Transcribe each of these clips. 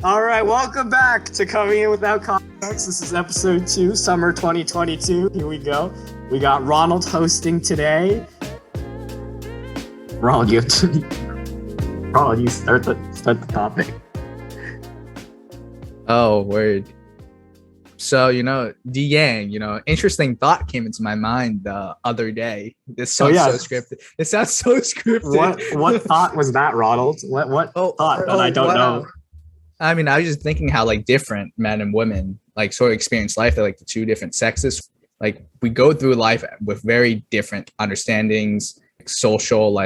All right, welcome back to Coming In Without Context. This is episode 2, summer 2022. Here we go. We got Ronald hosting today. Ronald, you start the topic. Oh, word. So, Yang, interesting thought came into my mind the other day. This sounds so scripted. It sounds so scripted. What thought was that, Ronald? What thought that I don't know? I mean, I was just thinking how different men and women sort of experience life. They're the two different sexes. We go through life with very different understandings, social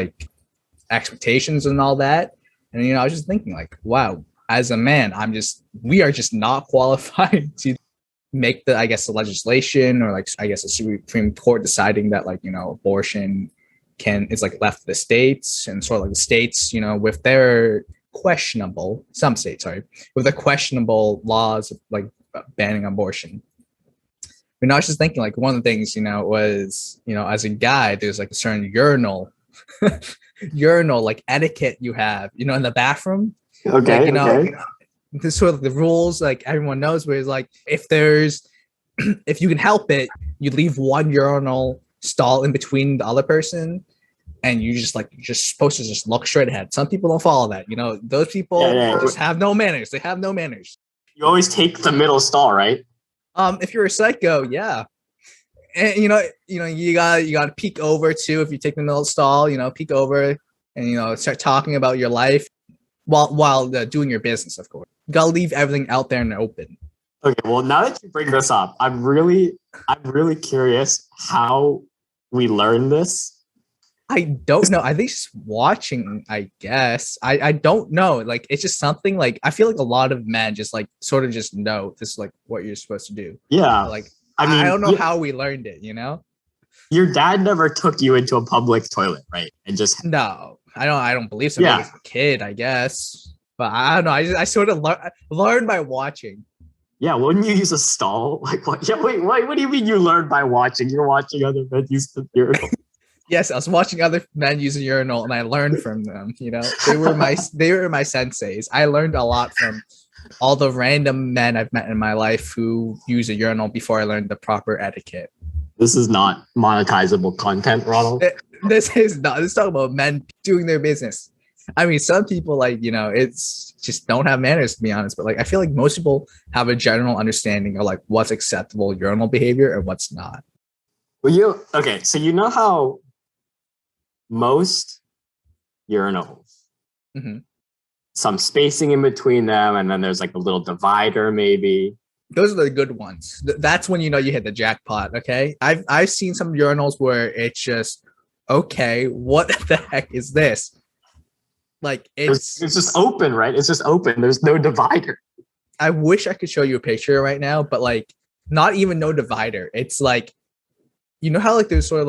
expectations and all that. And I was just thinking wow, as a man, we are just not qualified to make the legislation or the Supreme Court deciding that abortion is left to the states, and sort of the states, with their questionable laws of banning abortion. I was just thinking one of the things was as a guy, there's a certain urinal etiquette you have in the bathroom. Okay. This sort of the rules everyone knows, where it's if you can help it, you leave one urinal stall in between the other person, and you're just supposed to just look straight ahead. Some people don't follow that. Those people just have no manners. They have no manners. You always take the middle stall, right? If you're a psycho, yeah. And you gotta peek over too. If you take the middle stall, peek over and start talking about your life while doing your business. Of course, you gotta leave everything out there in the open. Okay, well, now that you bring this up, I'm really curious how we learn this. I don't know. I think just watching, I guess. I don't know. It's just something I feel a lot of men just sort of just know this is what you're supposed to do. Yeah. I don't know how we learned it, Your dad never took you into a public toilet, right? And just no, I don't believe so. Yeah. Maybe as a kid, I guess. But I don't know. I sort of learned by watching. Yeah, wouldn't you use a stall? What? Yeah, wait, what do you mean you learned by watching? You're watching other men use the urinal. Yes, I was watching other men use a urinal, and I learned from them. They were my senseis. I learned a lot from all the random men I've met in my life who use a urinal before I learned the proper etiquette. This is not monetizable content, Ronald. This is not. This is talking about men doing their business. I mean, some people it's just don't have manners, to be honest. But I feel most people have a general understanding of what's acceptable urinal behavior and what's not. Well, so you know how most urinals, some spacing in between them, and then there's a little divider maybe. Those are the good ones. That's when you hit the jackpot. Okay, I've seen some urinals where it's just okay. What the heck is this? It's just open, right? It's just open. There's no divider. I wish I could show you a picture right now, but not even no divider. It's how there's sort of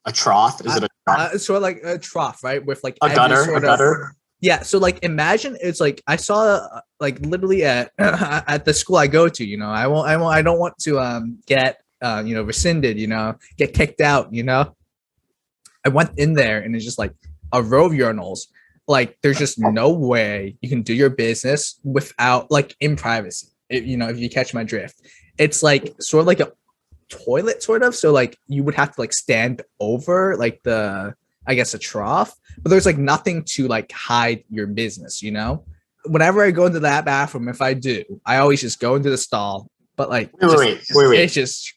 a trough. Is it a trough? It's sort of a trough, right? With a gutter. Yeah. So imagine it's I saw literally at at the school I go to. I don't want to get rescinded. Get kicked out. I went in there and it's just a row of urinals. There's just no way you can do your business without in privacy. If you catch my drift, it's sort of a toilet sort of. So you would have to stand over the, I guess, a trough, but there's nothing to hide your business. Whenever I go into that bathroom, if I do, I always just go into the stall. But wait. It's just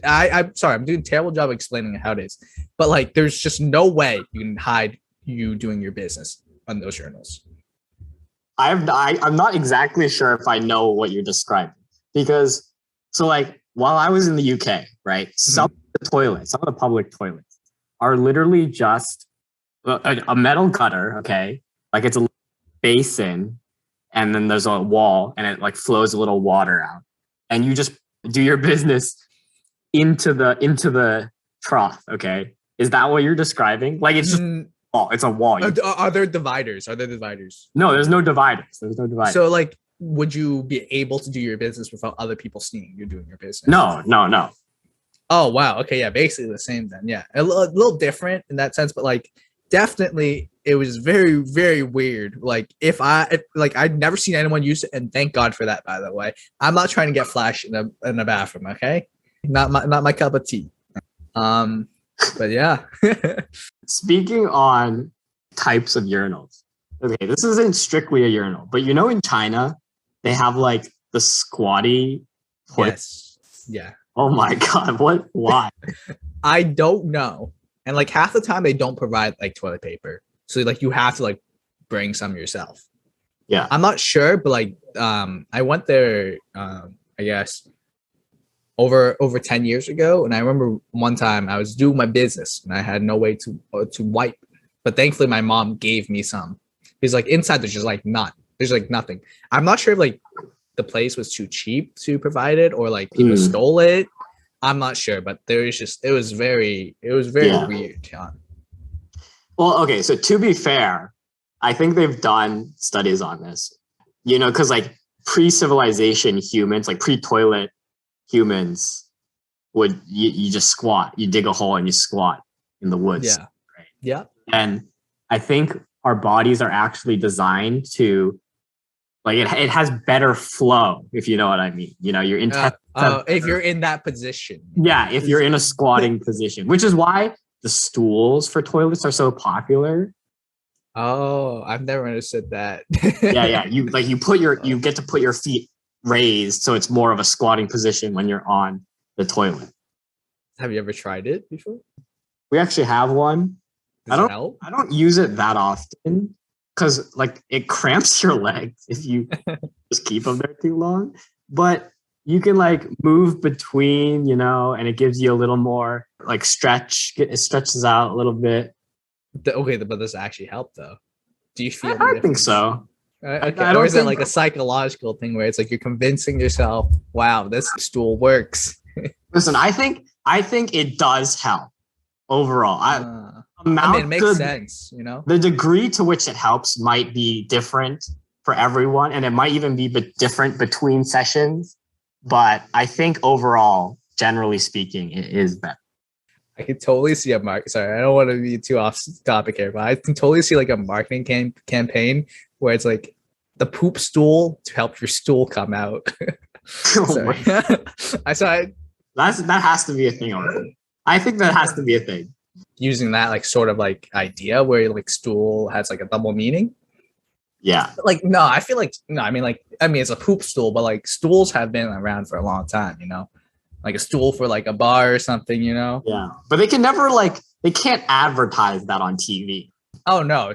I'm sorry, I'm doing a terrible job explaining how it is. But there's just no way you can hide you doing your business on those urinals. I'm not exactly sure if I know what you're describing, because while I was in the UK, right, some of the public toilets are literally just a metal gutter, okay, it's a basin, and then there's a wall, and it flows a little water out, and you just do your business into the trough, okay? Is that what you're describing? It's just it's a wall. Are there dividers? No, there's no dividers. So would you be able to do your business without other people seeing you're doing your business? No. Oh wow. Okay, yeah, basically the same then. Yeah, a little different in that sense, but definitely it was very, very weird. Like like I'd never seen anyone use it, and thank God for that, by the way. I'm not trying to get flash in the bathroom, okay? Not my cup of tea. But yeah. Speaking on types of urinals. Okay, this isn't strictly a urinal, but you know in China, they have like the squatty toilet. Yes. Yeah. Oh my God, what? Why? I don't know. And like half the time they don't provide like toilet paper. So like you have to like bring some yourself. Yeah. I'm not sure, but like I went there I guess over 10 years ago, and I remember one time I was doing my business and I had no way to wipe. But thankfully my mom gave me some. Because like inside there's just like there's like nothing. I'm not sure if like the place was too cheap to provide it or like people stole it. I'm not sure, but it was very weird. Yeah. Well, okay, so to be fair, I think they've done studies on this, you know, because like pre-civilization humans, like pre-toilet humans would, you just squat, you dig a hole and you squat in the woods. Yeah. Right? Yeah. And I think our bodies are actually designed to, like, it has better flow, if you know what I mean. You know, your intestines. If you're in that position. Yeah, if you're in a squatting position, which is why the stools for toilets are so popular. Oh, I've never understood that. Yeah. You get to put your feet raised, so it's more of a squatting position when you're on the toilet. Have you ever tried it before? We actually have one. Does it help? I don't use it that often because like it cramps your legs if you just keep them there too long. But you can like move between, you know, and it gives you a little more like stretch. It stretches out a little bit. Okay, but does it actually help though? Do you feel? I think so. Okay. Or is it like a psychological thing where it's like you're convincing yourself, wow, this stool works? Listen, I think it does help overall. I mean, it makes sense, you know? The degree to which it helps might be different for everyone, and it might even be different between sessions. But I think overall, generally speaking, it is better. I can totally see a sorry, I don't want to be too off topic here, but I can totally see like a marketing campaign where it's like the poop stool to help your stool come out. Sorry. That has to be a thing already. I think that has to be a thing. Using that like sort of like idea where like stool has like a double meaning. Yeah. Like no, I feel like no, I mean it's a poop stool, but like stools have been around for a long time, you know? Like a stool for like a bar or something, you know? Yeah. But they can never they can't advertise that on TV. Oh no.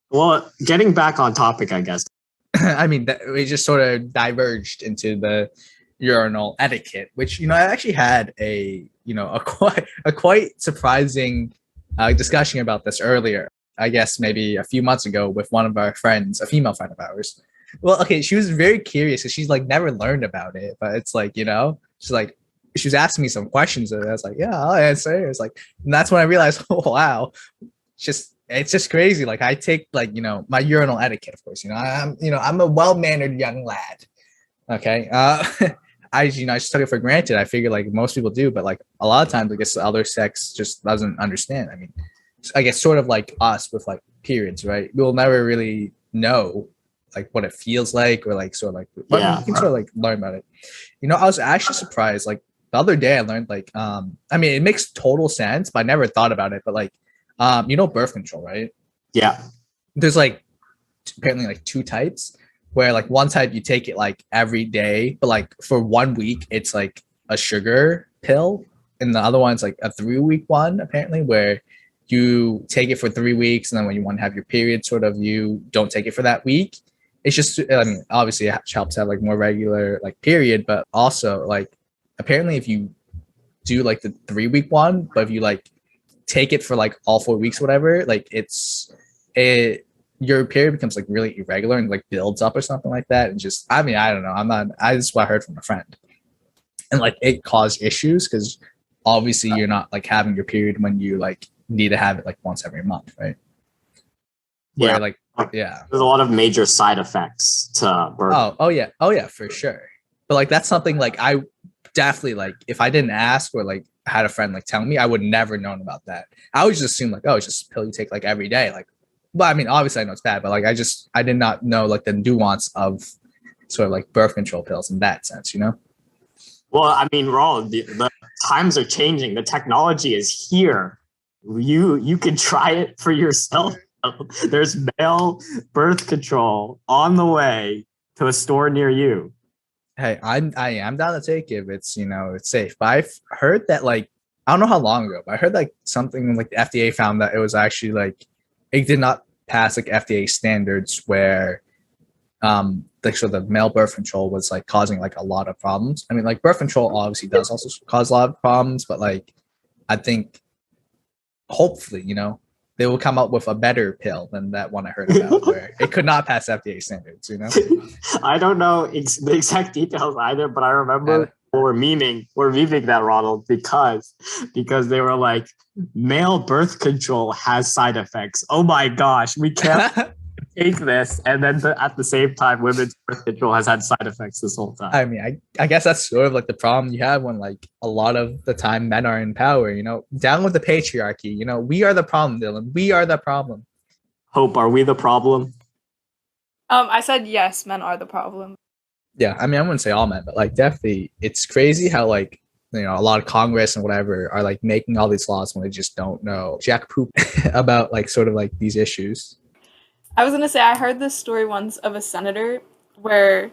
Well, getting back on topic, I guess. I mean, we just sort of diverged into the urinal etiquette, which, you know, I actually had a quite surprising discussion about this earlier. I guess maybe a few months ago with one of our friends, a female friend of ours. Well, okay, she was very curious because she's like never learned about it, but it's like, you know, she was asking me some questions and I was like, yeah, I'll answer. It's like, and that's when I realized, oh wow, it's just crazy. Like I take like, you know, my urinal etiquette, of course, you know, I'm a well-mannered young lad. Okay. I just took it for granted. I figured like most people do, but like a lot of times I guess the other sex just doesn't understand. I mean, I guess sort of like us with like periods, right? We'll never really know like what it feels like or like sort of like, but you can sort of like learn about it. You know, I was actually surprised. Like the other day I learned like, I mean, it makes total sense, but I never thought about it. But like, you know, birth control, right? Yeah. There's like apparently like two types where like one type you take it like every day, but like for 1 week, it's like a sugar pill. And the other one's like a 3-week one, apparently, where you take it for 3 weeks. And then when you want to have your period, sort of, you don't take it for that week. It's just, I mean, obviously it helps have like more regular like period, but also like apparently if you do like the 3-week one, but if you like take it for like all 4 weeks, whatever, like your period becomes like really irregular and like builds up or something like that. And just, I mean, I don't know. That's what I heard from a friend. And like it caused issues because obviously you're not like having your period when you like need to have it like once every month, right? Where like, yeah. There's a lot of major side effects to birth. Oh yeah, for sure. But like that's something like I definitely like if I didn't ask or like had a friend like tell me, I would never known about that. I always just assume like, oh, it's just a pill you take like every day. Like, but I mean, obviously I know it's bad, but like I did not know like the nuance of sort of like birth control pills in that sense, you know? Well, I mean, Ronald, the times are changing. The technology is here. You can try it for yourself. There's male birth control on the way to a store near you. Hey, I am down to take it if it's it's safe. But I've heard that like I don't know how long ago, but I heard like something like the FDA found that it was actually like it did not pass like FDA standards where like so the male birth control was like causing like a lot of problems. I mean like birth control obviously does also cause a lot of problems, but like I think hopefully, they will come up with a better pill than that one I heard about where it could not pass FDA standards, I don't know the exact details either, but I remember we're memeing that, Ronald, because they were like, male birth control has side effects. Oh my gosh, we can't take this. And then at the same time, women's birth control has had side effects this whole time. I mean, I guess that's sort of like the problem you have when like a lot of the time men are in power, down with the patriarchy, we are the problem, Dylan. We are the problem. Hope, are we the problem? I said yes, men are the problem. Yeah, I mean, I wouldn't say all men, but like definitely it's crazy how like, a lot of Congress and whatever are like making all these laws when they just don't know jack poop about like sort of like these issues. I was going to say, I heard this story once of a senator where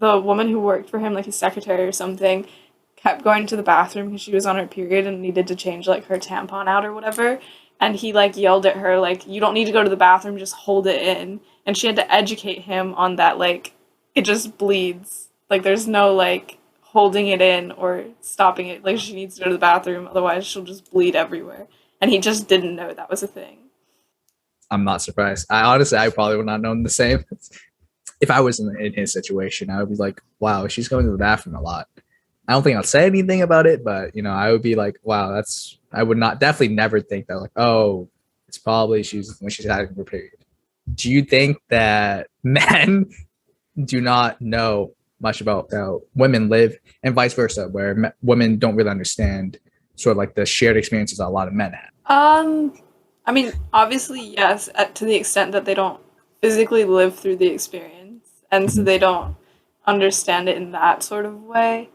the woman who worked for him, like his secretary or something, kept going to the bathroom because she was on her period and needed to change like her tampon out or whatever. And he like yelled at her, like, you don't need to go to the bathroom, just hold it in. And she had to educate him on that, like, it just bleeds. Like, there's no like holding it in or stopping it. Like, she needs to go to the bathroom, otherwise she'll just bleed everywhere. And he just didn't know that was a thing. I'm not surprised. I probably would not know the same. If I was in his situation, I would be like, wow, she's going to the bathroom a lot. I don't think I'll say anything about it, but I would be like, wow, I would not definitely never think that like, oh, it's probably when she's having her period. Do you think that men do not know much about how women live and vice versa, where women don't really understand sort of like the shared experiences that a lot of men have? I mean, obviously, yes, to the extent that they don't physically live through the experience, and so they don't understand it in that sort of way.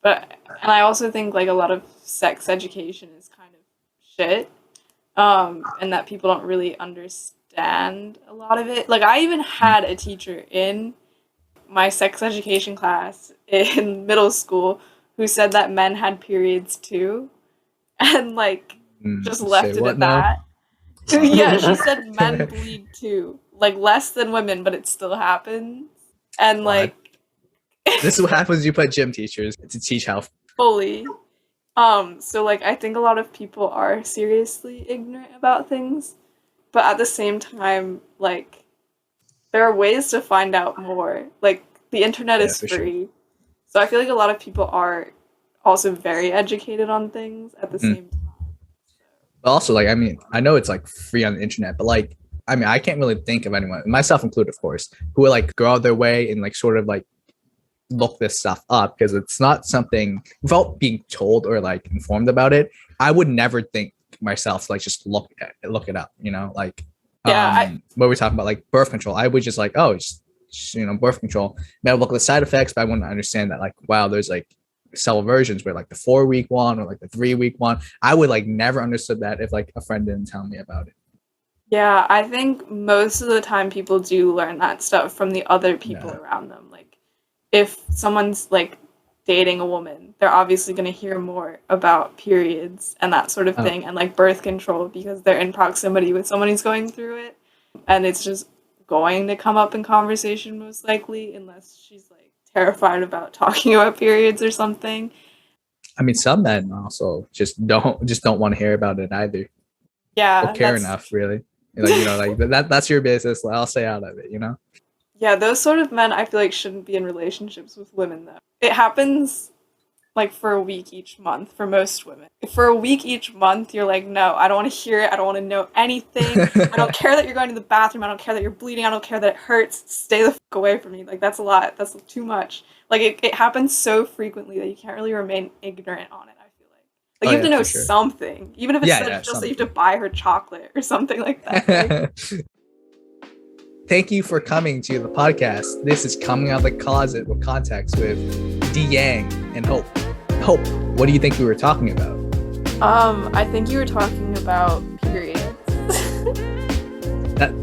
And I also think like a lot of sex education is kind of shit, and that people don't really understand a lot of it. Like I even had a teacher in my sex education class in middle school who said that men had periods too, and like just left it at that. Yeah, she said men bleed too, like less than women, but it still happens. And like this is what happens when you put gym teachers to teach health. Fully. So like I think a lot of people are seriously ignorant about things, but at the same time, like there are ways to find out more. Like the internet is free. Sure. So I feel like a lot of people are also very educated on things at the same time. But also, like, I mean, I know it's like free on the internet, but like, I mean, I can't really think of anyone, myself included, of course, who would like go out their way and like sort of like look this stuff up because it's not something without being told or like informed about it. I would never think myself to, like just look it up, like what we're talking about, like birth control. I would just like, oh, it's birth control. Maybe look at the side effects, but I wouldn't understand that like, wow, there's like several versions where like the 4-week one or like the 3-week one. I would like never understood that if like a friend didn't tell me about it. Yeah, I think most of the time people do learn that stuff from the other people around them. Like if someone's like dating a woman, they're obviously going to hear more about periods and that sort of thing and like birth control because they're in proximity with someone who's going through it. And it's just going to come up in conversation most likely unless she's like terrified about talking about periods or something. I mean, some men also just don't want to hear about it either. Yeah, or care enough, really. Like like that's your business. I'll stay out of it. Yeah, those sort of men I feel like shouldn't be in relationships with women though. It happens like for a week each month for most women. For a week each month, you're like, no, I don't want to hear it. I don't want to know anything. I don't care that you're going to the bathroom. I don't care that you're bleeding. I don't care that it hurts. Stay the fuck away from me. Like, that's a lot. That's too much. Like, it happens so frequently that you can't really remain ignorant on it, I feel like. Like, Oh, you have to yeah, know for sure. something, even if it's Yeah, just that you have to buy her chocolate or something like that. Like, Thank you for coming to the podcast. This is Coming Out of the Closet with Context with D Yang and Hope. Hope, what do you think we were talking about? I think you were talking about periods.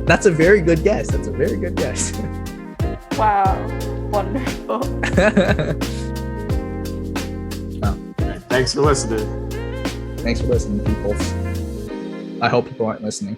That's a very good guess. That's a very good guess. Wow, wonderful. Thanks for listening. Thanks for listening, people. I hope people aren't listening.